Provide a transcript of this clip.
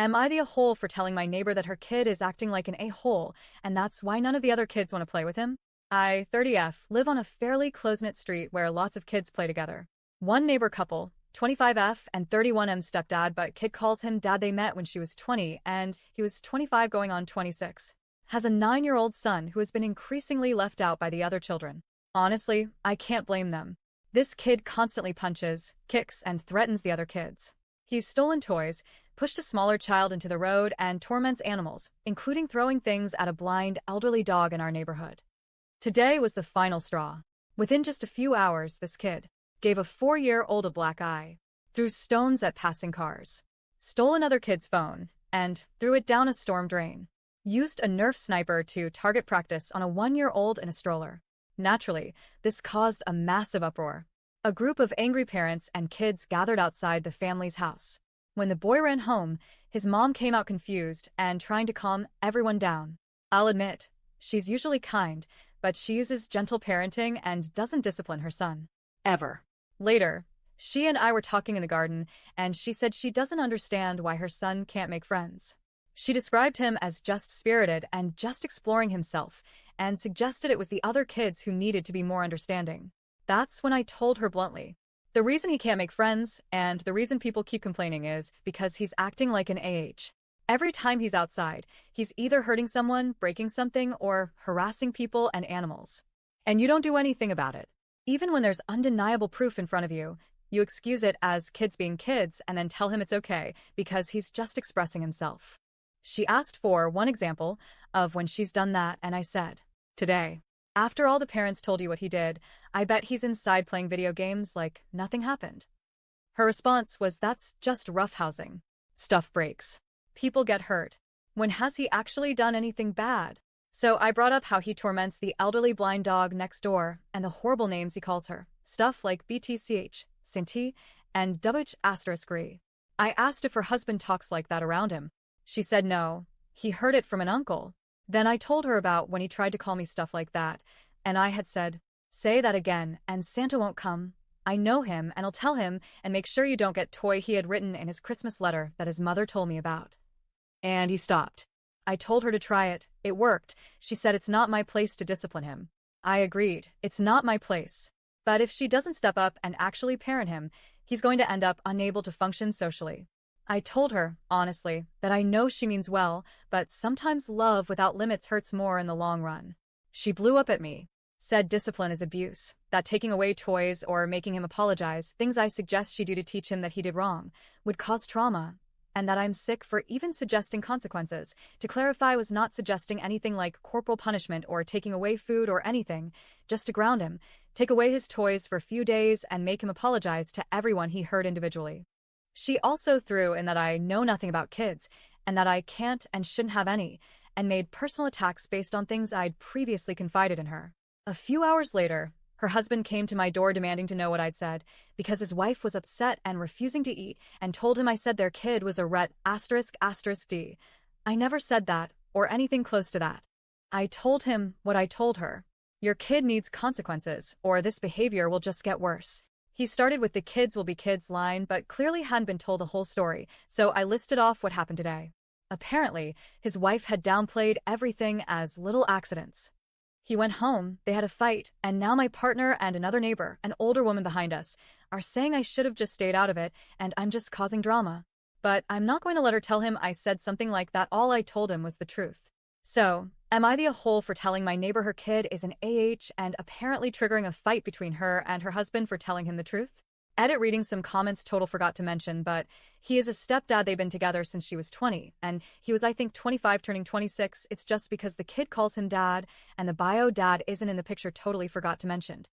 Am I the a-hole for telling my neighbor that her kid is acting like an a-hole, and that's why none of the other kids want to play with him? I, 30F, live on a fairly close-knit street where lots of kids play together. One neighbor couple, 25F and 31M stepdad, but kid calls him dad. They met when she was 20 and he was 25 going on 26. Has a 9-year-old son who has been increasingly left out by the other children. Honestly, I can't blame them. This kid constantly punches, kicks, and threatens the other kids. He's stolen toys, pushed a smaller child into the road, and torments animals, including throwing things at a blind, elderly dog in our neighborhood. Today was the final straw. Within just a few hours, this kid gave a 4-year-old a black eye, threw stones at passing cars, stole another kid's phone, and threw it down a storm drain. Used a Nerf sniper to target practice on a 1-year-old in a stroller. Naturally, this caused a massive uproar. A group of angry parents and kids gathered outside the family's house. When the boy ran home, his mom came out confused and trying to calm everyone down. I'll admit, she's usually kind, but she uses gentle parenting and doesn't discipline her son. Ever. Later, she and I were talking in the garden, and she said she doesn't understand why her son can't make friends. She described him as just spirited and just exploring himself, and suggested it was the other kids who needed to be more understanding. That's when I told her bluntly, the reason he can't make friends, and the reason people keep complaining, is because he's acting like an AH. Every time he's outside, he's either hurting someone, breaking something, or harassing people and animals. And you don't do anything about it. Even when there's undeniable proof in front of you, you excuse it as kids being kids and then tell him it's okay because he's just expressing himself. She asked for one example of when she's done that, and I said, today. After all the parents told you what he did, I bet he's inside playing video games like nothing happened. Her response was, that's just roughhousing. Stuff breaks. People get hurt. When has he actually done anything bad? So I brought up how he torments the elderly blind dog next door and the horrible names he calls her. Stuff like BTCH, Sinti, and WH**. I asked if her husband talks like that around him. She said no, he heard it from an uncle. Then I told her about when he tried to call me stuff like that, and I had said, say that again and Santa won't come. I know him and I'll tell him, and make sure you don't get toy he had written in his Christmas letter that his mother told me about. And he stopped. I told her to try it. It worked. She said it's not my place to discipline him. I agreed, it's not my place. But if she doesn't step up and actually parent him, he's going to end up unable to function socially. I told her, honestly, that I know she means well, but sometimes love without limits hurts more in the long run. She blew up at me, said discipline is abuse, that taking away toys or making him apologize, things I suggest she do to teach him that he did wrong, would cause trauma, and that I'm sick for even suggesting consequences. To clarify, I was not suggesting anything like corporal punishment or taking away food or anything, just to ground him, take away his toys for a few days and make him apologize to everyone he hurt individually. She also threw in that I know nothing about kids, and that I can't and shouldn't have any, and made personal attacks based on things I'd previously confided in her. A few hours later, her husband came to my door demanding to know what I'd said, because his wife was upset and refusing to eat, and told him I said their kid was a ret******. I never said that, or anything close to that. I told him what I told her. Your kid needs consequences, or this behavior will just get worse. He started with the kids will be kids line, but clearly hadn't been told the whole story, so I listed off what happened today. Apparently, his wife had downplayed everything as little accidents. He went home, they had a fight, and now my partner and another neighbor, an older woman behind us, are saying I should have just stayed out of it, and I'm just causing drama. But I'm not going to let her tell him I said something like that. All I told him was the truth. So, am I the a-hole for telling my neighbor her kid is an AH and apparently triggering a fight between her and her husband for telling him the truth? Edit reading some comments total forgot to mention, but he is a stepdad. They've been together since she was 20, and he was I think 25 turning 26. It's just because the kid calls him dad, and the bio dad isn't in the picture, totally forgot to mention.